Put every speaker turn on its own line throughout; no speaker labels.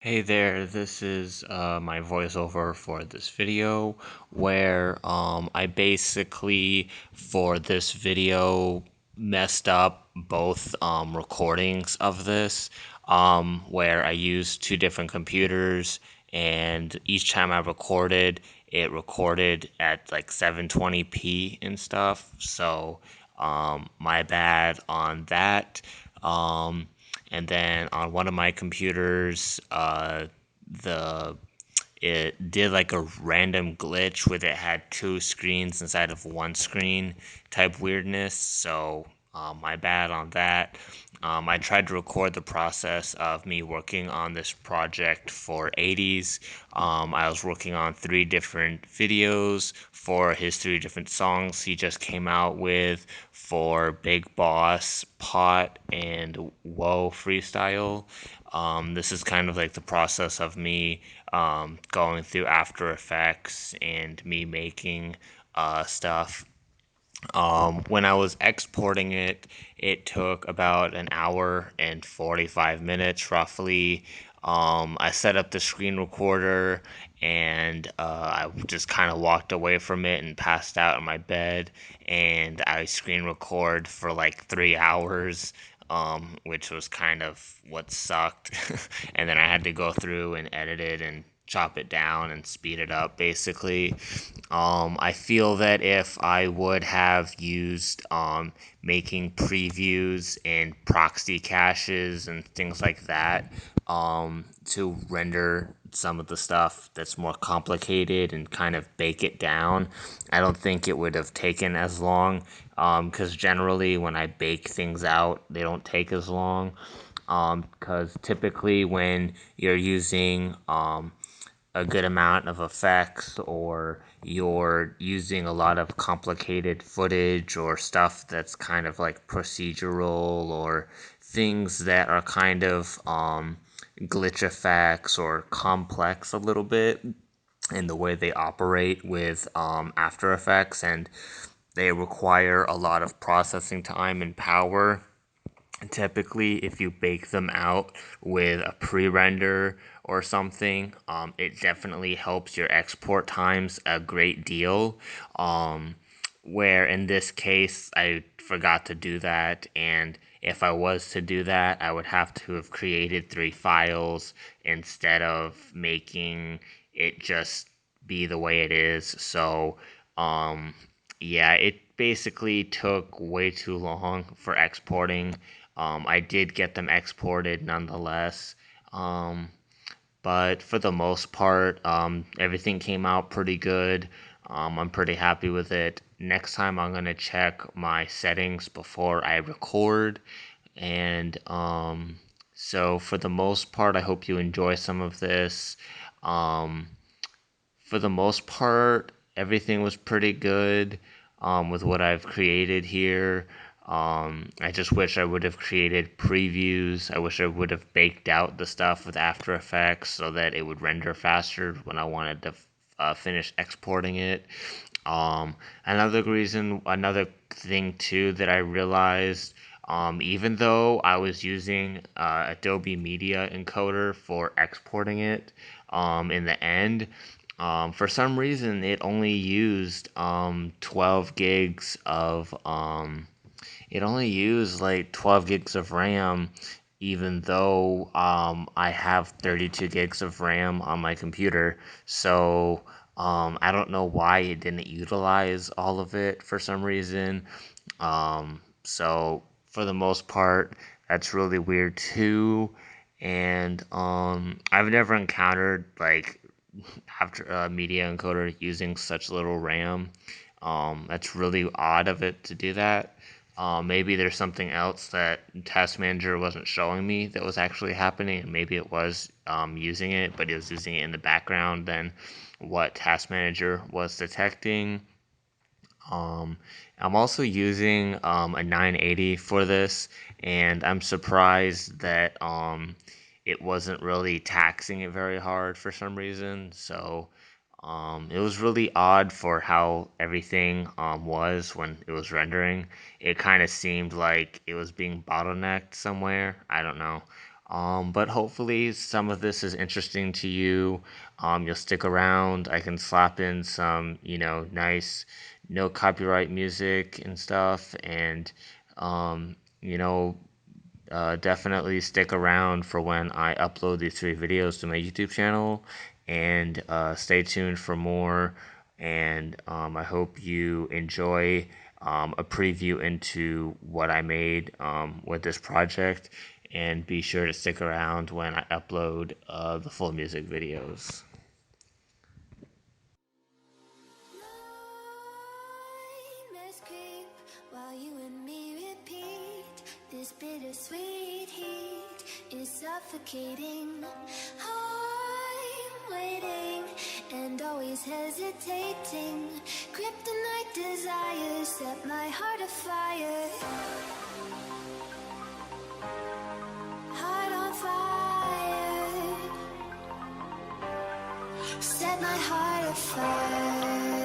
Hey there, this is my voiceover for this video where I basically for this video messed up both recordings of this where I used two different computers, and each time I recorded it recorded at like 720p and stuff. So my bad on that. Um and then on one of my computers, the it did like a random glitch with it had two screens inside of one screen type weirdness. So my bad on that. I tried to record the process of me working on this project for Eideez. I was working on three different videos for his three different songs he just came out with for Big Boss, Pot, and Whoa Freestyle. This is kind of like the process of me going through After Effects and me making stuff. When I was exporting it, it took about an hour and 45 minutes roughly. I set up the screen recorder, and I just kind of walked away from it and passed out in my bed. And I screen record for like 3 hours, which was kind of what sucked. And then I had to go through and edit it and chop it down and speed it up basically. I feel that if I would have used making previews and proxy caches and things like that to render some of the stuff that's more complicated and kind of bake it down, I don't think it would have taken as long. Because generally, when I bake things out, they don't take as long. Because typically, when you're using a good amount of effects, or you're using a lot of complicated footage or stuff that's kind of like procedural, or things that are kind of glitch effects or complex a little bit in the way they operate with After Effects, and they require a lot of processing time and power. Typically, if you bake them out with a pre-render or something, it definitely helps your export times a great deal. Um, where in this case, I forgot to do that, and if I was to do that, I would have to have created three files instead of making it just be the way it is. So, um, yeah, it basically took way too long for exporting. I did get them exported nonetheless. Um, but for the most part, everything came out pretty good. I'm pretty happy with it. Next time, I'm gonna check my settings before I record, and so for the most part, I hope you enjoy some of this. Um, for the most part, everything was pretty good with what I've created here. I just wish I would have created previews. I wish I would have baked out the stuff with After Effects so that it would render faster when I wanted to finish exporting it. Another thing too that I realized, even though I was using Adobe Media Encoder for exporting it, in the end, for some reason it only used 12 gigs of it only used like 12 gigs of RAM, even though I have 32 gigs of RAM on my computer. So I don't know why it didn't utilize all of it for some reason. So for the most part, that's really weird too. And I've never encountered like after media encoder using such little RAM. That's really odd of it to do that. Maybe there's something else that Task Manager wasn't showing me that was actually happening, and maybe it was using it, but it was using it in the background than what Task Manager was detecting. Um, I'm also using a 980 for this, and I'm surprised that it wasn't really taxing it very hard for some reason. So it was really odd for how everything was when it was rendering. It kind of seemed like it was being bottlenecked somewhere. I don't know. But hopefully, some of this is interesting to you. You'll stick around. I can slap in some, nice, no copyright music and stuff. And, um, you know, definitely stick around for when I upload these 3 videos to my YouTube channel. And stay tuned for more. And I hope you enjoy a preview into what I made with this project. And be sure to stick around when I upload the full music videos.
Nightmares creep while you and me repeat. This bittersweet heat is suffocating. I'm waiting and always hesitating. Kryptonite desires set my heart afire. Heart on fire. Set my heart afire.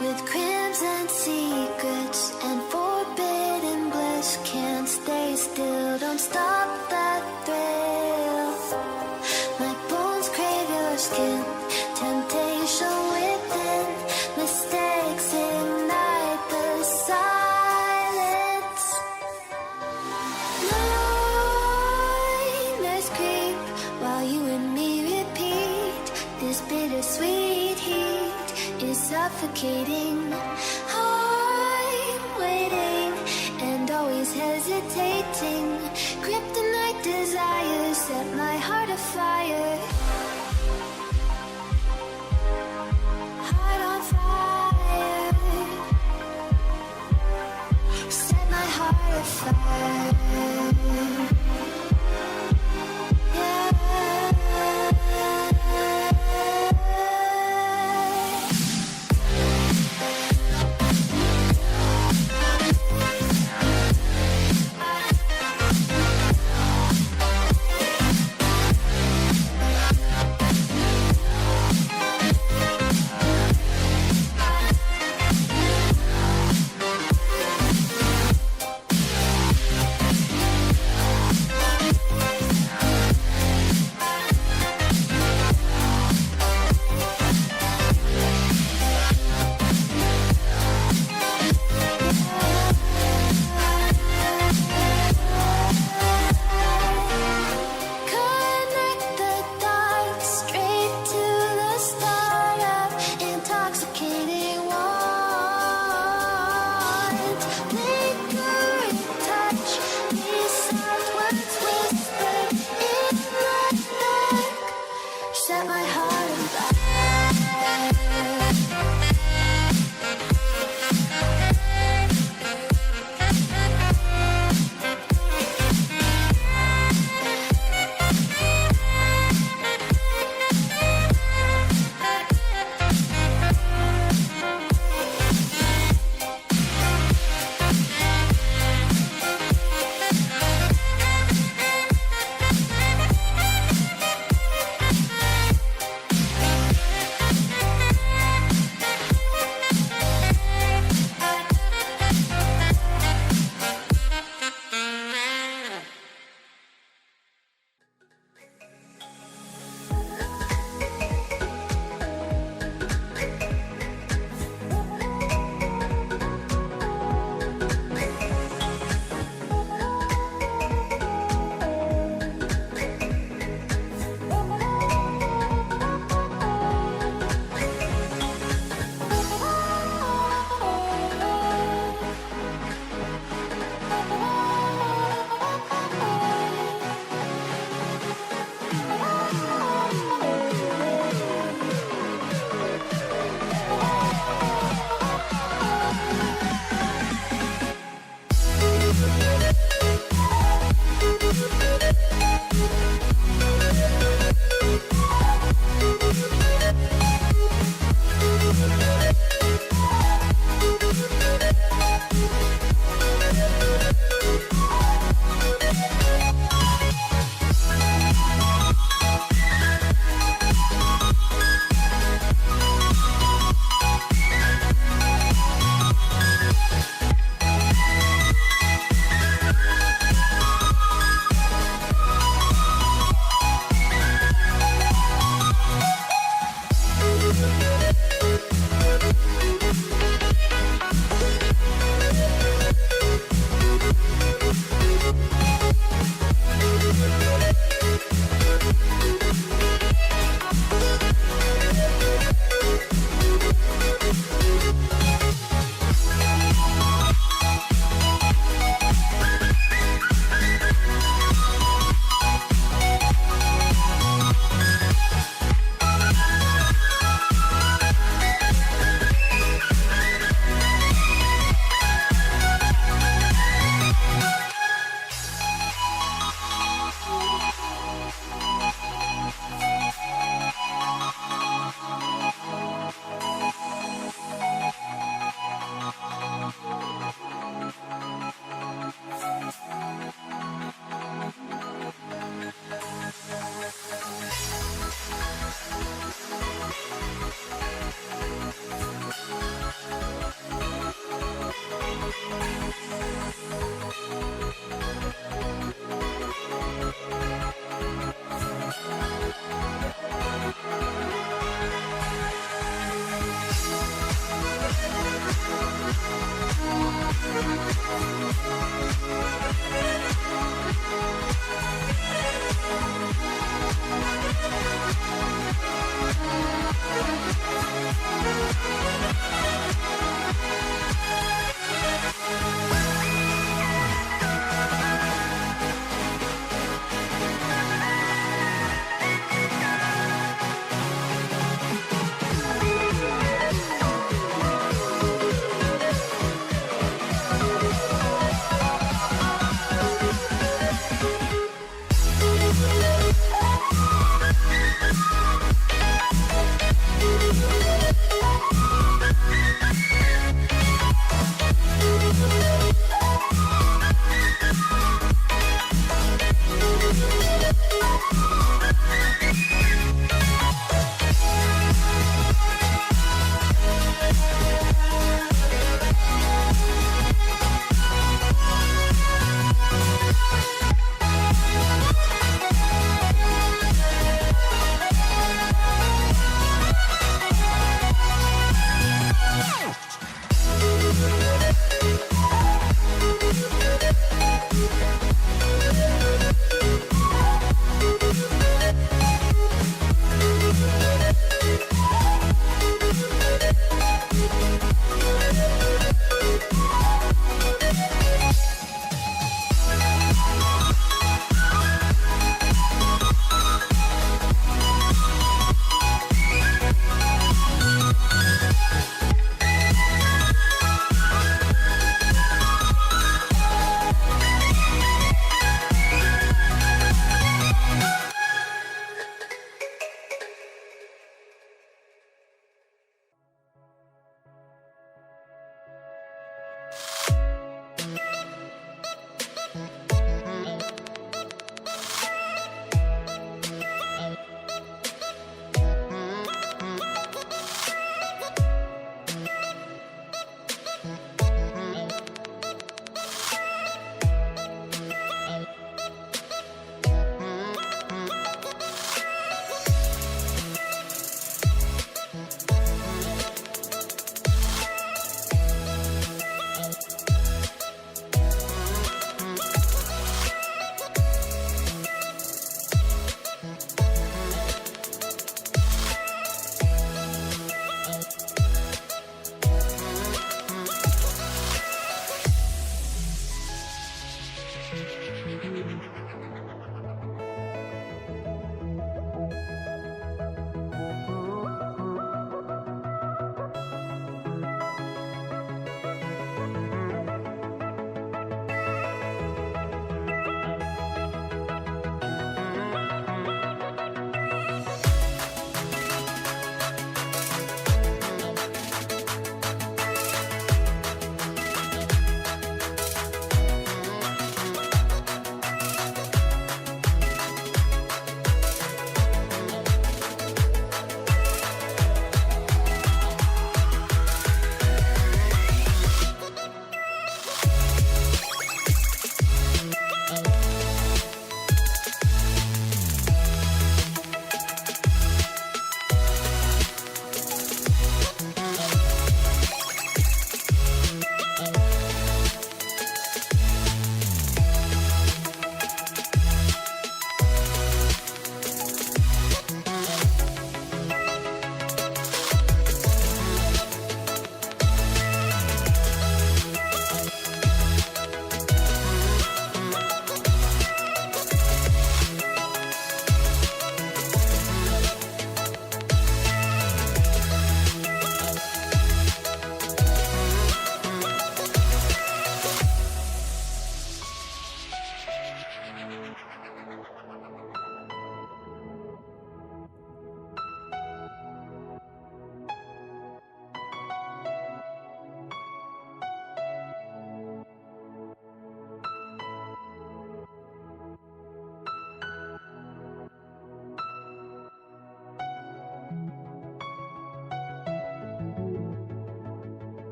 With crimson secrets and forbidden bliss, can't stay still, don't stop that thrill. My bones crave your skin, temptation within, mistakes ignite the silence. Nightmares creep while you and me repeat. This bittersweet heat is suffocating. I'm waiting and always hesitating. Kryptonite desires set my heart afire. Heart on fire. Set my heart afire.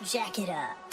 Jack it up.